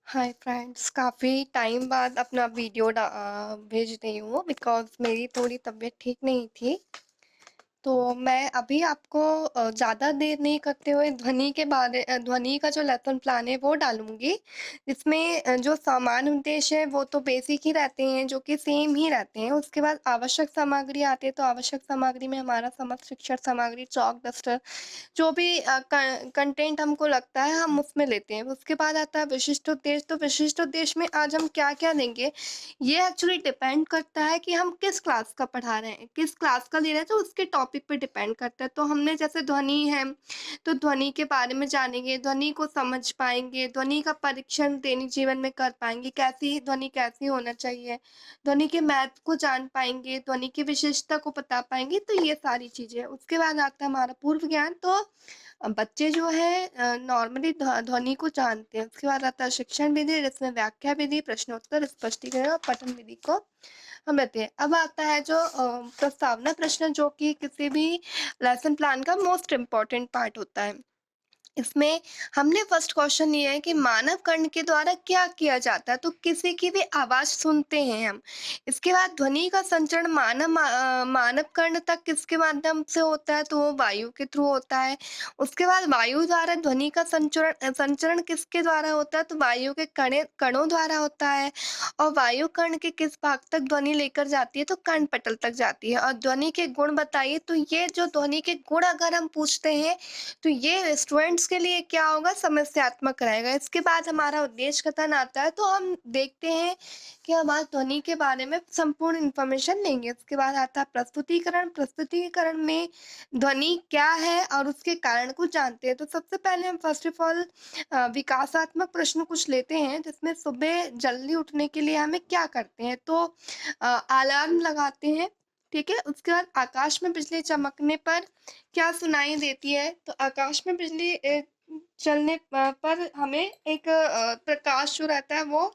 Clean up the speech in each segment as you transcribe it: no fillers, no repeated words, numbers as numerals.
Hi friends, काफ़ी time बाद अपना वीडियो भेज रही हूँ बिकॉज़ मेरी थोड़ी तबीयत ठीक नहीं थी। तो मैं अभी आपको ज़्यादा देर नहीं करते हुए ध्वनि का जो लेसन प्लान है वो डालूँगी। इसमें जो सामान्य उद्देश्य है वो तो बेसिक ही रहते हैं, जो कि सेम ही रहते हैं। उसके बाद आवश्यक सामग्री आती है, तो आवश्यक सामग्री में हमारा समस्त शिक्षण सामग्री, चॉक, डस्टर, जो भी कंटेंट हमको लगता है हम उसमें लेते हैं। उसके बाद आता है विशिष्ट उद्देश्य, तो विशिष्ट उद्देश्य में आज हम क्या-क्या लेंगे, ये एक्चुअली डिपेंड करता है कि हम किस क्लास का पढ़ा रहे हैं, किस क्लास का ले रहे हैं, तो उसके टॉपिक पे डिपेंड करता है। तो हमने जैसे ध्वनि है, तो ध्वनि के बारे में जानेंगे, ध्वनि को समझ पाएँगे, ध्वनि का परीक्षण दैनिक जीवन में कर पाएँगे, कैसी ध्वनि कैसी होना चाहिए, ध्वनि के महत्व को जान पाएँगे, ध्वनि की विशेषता को बता पाएँगे, तो ये सारी चीज़ें। उसके बाद आता है हमारा पूर्व ज्ञान, तो बच्चे जो हैं नॉर्मली ध्वनि को जानते हैं। उसके बाद आता है शिक्षण विधि, जिसमें व्याख्या विधि, प्रश्नोत्तर, स्पष्टीकरण और पठन विधि को हम लेते हैं। अब आता है जो प्रस्तावना प्रश्न, जो कि किसी भी लेसन प्लान का मोस्ट इम्पोर्टेंट पार्ट होता है। इसमें हमने फर्स्ट क्वेश्चन लिया है कि मानव कर्ण के द्वारा क्या किया जाता है, तो किसी की भी आवाज सुनते हैं हम। इसके बाद ध्वनि का संचरण मानव कर्ण तक किसके माध्यम से होता है, तो वो वायु के थ्रू होता है। उसके बाद वायु द्वारा ध्वनि का संचरण किसके द्वारा होता है, तो वायु के कणों द्वारा होता है। और वायु कर्ण के किस भाग तक ध्वनि लेकर जाती है, तो कर्ण पटल तक जाती है। और ध्वनि के गुण बताइए, तो ये जो ध्वनि के गुण अगर हम पूछते हैं, तो ये स्टूडेंट्स के लिए क्या होगा, समस्यात्मक रहेगा। इसके बाद हमारा उद्देश्य कथन आता है, तो हम देखते हैं कि हम आज ध्वनि के बारे में संपूर्ण इन्फॉर्मेशन लेंगे। इसके बाद आता है प्रस्तुतिकरण। प्रस्तुतिकरण में ध्वनि क्या है और उसके कारण को जानते हैं। तो सबसे पहले हम फर्स्ट ऑफ ऑल विकासात्मक प्रश्न कुछ लेते हैं, जिसमें सुबह जल्दी उठने के लिए हमें क्या करते हैं, तो अलार्म लगाते हैं। ठीक है। उसके बाद आकाश में बिजली चमकने पर क्या सुनाई देती है, तो आकाश में बिजली चलने पर हमें एक प्रकाश जो रहता है वो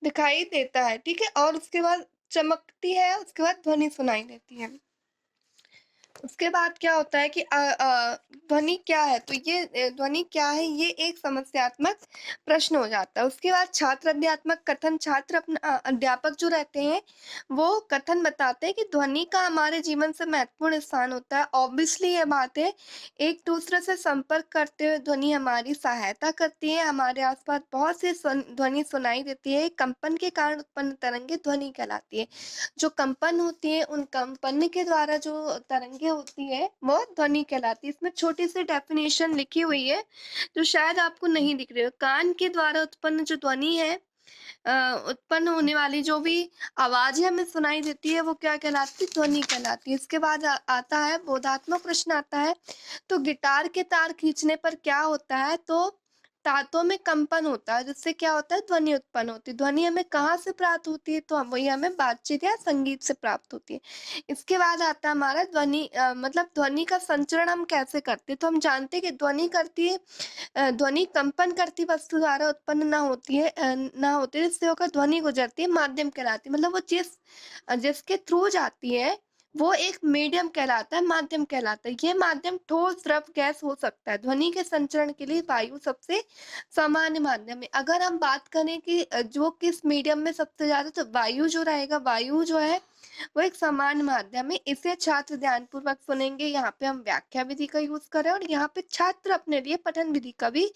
दिखाई देता है। ठीक है। और उसके बाद चमकती है, उसके बाद ध्वनि सुनाई देती है। उसके बाद क्या होता है कि ध्वनि क्या है, तो ये ध्वनि क्या है, ये एक समस्यात्मक प्रश्न हो जाता है। उसके बाद छात्र अध्यात्मक कथन। छात्र अपना अध्यापक जो रहते हैं वो कथन बताते हैं कि ध्वनि का हमारे जीवन से महत्वपूर्ण स्थान होता है। ऑब्वियसली ये बात है, एक दूसरे से संपर्क करते हुए ध्वनि हमारी सहायता करती है। हमारे आसपास बहुत सी ध्वनि सुनाई देती है। कंपन के कारण उत्पन्न तरंगे ध्वनि कहलाती है। जो कंपन होती है, उन कंपन के द्वारा जो तरंगे होती है वो ध्वनि कहलाती है। इसमें छोटी सी डेफिनेशन लिखी हुई है, जो शायद आपको नहीं दिख रही हो। कान के द्वारा उत्पन्न जो ध्वनि है, उत्पन्न होने वाली जो भी आवाजें हमें सुनाई देती है, वो क्या कहलाती है, ध्वनि कहलाती है। इसके बाद आता है बोधात्मक प्रश्न आता है, तो गिटार के तार खींचने पर क्या होता है, तो तातों में कंपन होता है, जिससे क्या होता है, ध्वनि उत्पन्न होती है। ध्वनि हमें कहाँ से प्राप्त होती है, तो वही हमें बातचीत या संगीत से प्राप्त होती है। इसके बाद आता है हमारा मतलब ध्वनि का संचरण हम कैसे करते हैं, तो हम जानते हैं कि ध्वनि करती है, ध्वनि कंपन करती वस्तु द्वारा उत्पन्न ना होती है, जिससे होकर ध्वनि गुजरती है, माध्यम कहलाती है। मतलब वो जिसके थ्रू जाती है वो एक मीडियम कहलाता है, माध्यम कहलाता है। ये माध्यम ठोस, द्रव, गैस हो सकता है। ध्वनि के संचरण के लिए वायु सबसे सामान्य माध्यम है। अगर हम बात करें कि जो किस मीडियम में सबसे ज्यादा, तो वायु जो रहेगा, वायु जो है वो एक सामान्य माध्यम है। इसे छात्र ध्यानपूर्वक सुनेंगे। यहाँ पे हम व्याख्या विधि का यूज कर रहे हैं, और यहाँ पे छात्र अपने लिए पठन विधि का भी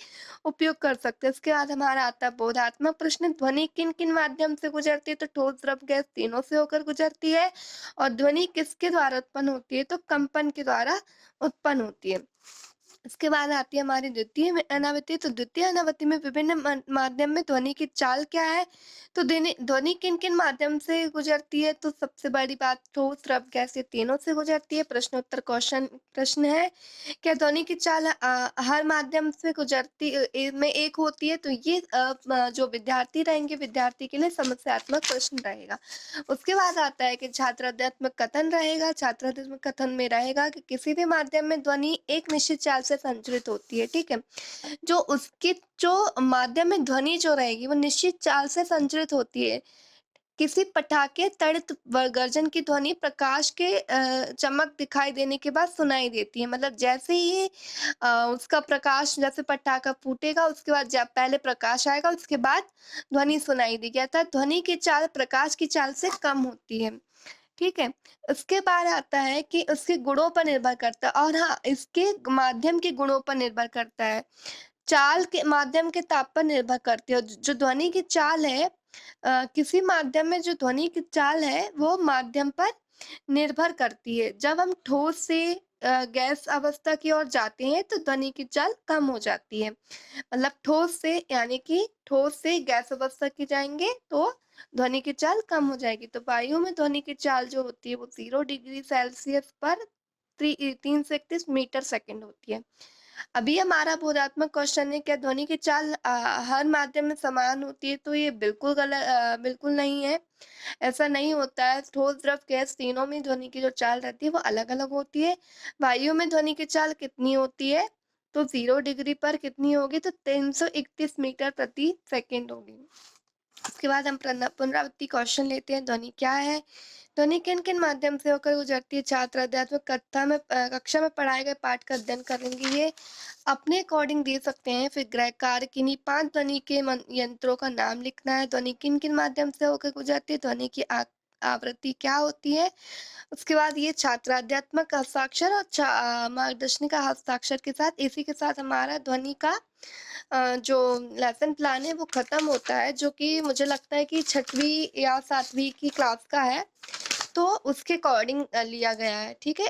उपयोग कर सकते हैं। उसके बाद हमारा आता है बोधात्मक प्रश्न। ध्वनि किन किन माध्यम से गुजरती है, तो ठोस, द्रव, गैस तीनों से होकर गुजरती है। और ध्वनि किसके द्वारा उत्पन्न होती है, तो कंपन के द्वारा उत्पन्न होती है। इसके बाद आती है हमारी द्वितीय अनावृत्ति। तो द्वितीय अनावृत्ति में विभिन्न माध्यम में ध्वनि की चाल क्या है, तो ध्वनि किन किन माध्यम से गुजरती है, तो सबसे बड़ी बात ठोस, द्रव, गैस, ये तीनों से गुजरती है। प्रश्नोत्तर क्वेश्चन प्रश्न है, क्या ध्वनि की चाल हर माध्यम से गुजरती में एक होती है, तो ये जो विद्यार्थी रहेंगे, विद्यार्थी के लिए समस्यात्मक प्रश्न रहेगा। उसके बाद आता है कि छात्राध्यात्मक कथन रहेगा। छात्राध्यात्मक कथन में रहेगा कि किसी भी माध्यम में ध्वनि एक निश्चित चाल से संचरित होती है। ठीक है। जो उसकी जो माध्यम में ध्वनि जो रहेगी वो निश्चित चाल से संचरित होती है। किसी पटाखे तड़ित गर्जन की ध्वनि प्रकाश के चमक दिखाई देने के बाद सुनाई देती है। मतलब जैसे ही उसका प्रकाश, जैसे पटाखा फूटेगा उसके बाद जब पहले प्रकाश आएगा उसके बाद ध्वनि सुनाई देगी, अर्थात ध्वनि की चाल प्रकाश की चाल से कम होती है। ठीक है? उसके बाद आता है कि उसके गुणों पर निर्भर करता है, और हाँ, इसके माध्यम के गुणों पर निर्भर करता है। चाल के माध्यम के ताप पर निर्भर करती है। जो ध्वनि की चाल है, किसी माध्यम में जो ध्वनि की चाल है वो माध्यम पर निर्भर करती है। जब हम ठोस से गैस अवस्था की ओर जाते हैं तो ध्वनि की चाल कम हो जाती है। मतलब ठोस से, यानी कि ठोस से गैस अवस्था की जाएंगे तो ध्वनि की चाल कम हो जाएगी। तो वायु में ध्वनि की चाल जो होती है वो 0 डिग्री सेल्सियस पर 331 मीटर सेकंड होती है। अभी हमारा बोधात्मक क्वेश्चन है, क्या ध्वनि की चाल हर माध्यम में समान होती है? तो ये बिल्कुल नहीं है। ऐसा नहीं होता है। ठोस, द्रव, गैस तीनों में ध्वनि की जो चाल रहती है वो अलग-अलग होती है। वायु में ध्वनि की चाल कितनी होती है? तो 0 डिग्री पर कितनी होगी? तो 331 मीटर प्रति सेकंड होगी। उसके बाद हम पुनरावृत्ति क्वेश्चन लेते हैं। ध्वनि क्या है? ध्वनि किन-किन माध्यम से होकर गुजरती है? छात्र अध्यात्मक कक्षा में पढ़ाए गए पाठ का अध्ययन करेंगे। ये अपने अकॉर्डिंग दे सकते हैं। फिर गृहकार्य किन्हीं 5 ध्वनि के यंत्रों का नाम लिखना है। ध्वनि किन-किन माध्यम से होकर गुजरती है? ध्वनि की आवृत्ति क्या होती है? उसके बाद ये छात्राध्यात्मक हस्ताक्षर और मार्गदर्शनी का हस्ताक्षर के साथ, इसी के साथ हमारा ध्वनि का जो लेसन प्लान है वो खत्म होता है, जो कि मुझे लगता है कि 6वीं या 7वीं की क्लास का है। तो उसके अकॉर्डिंग लिया गया है। ठीक है?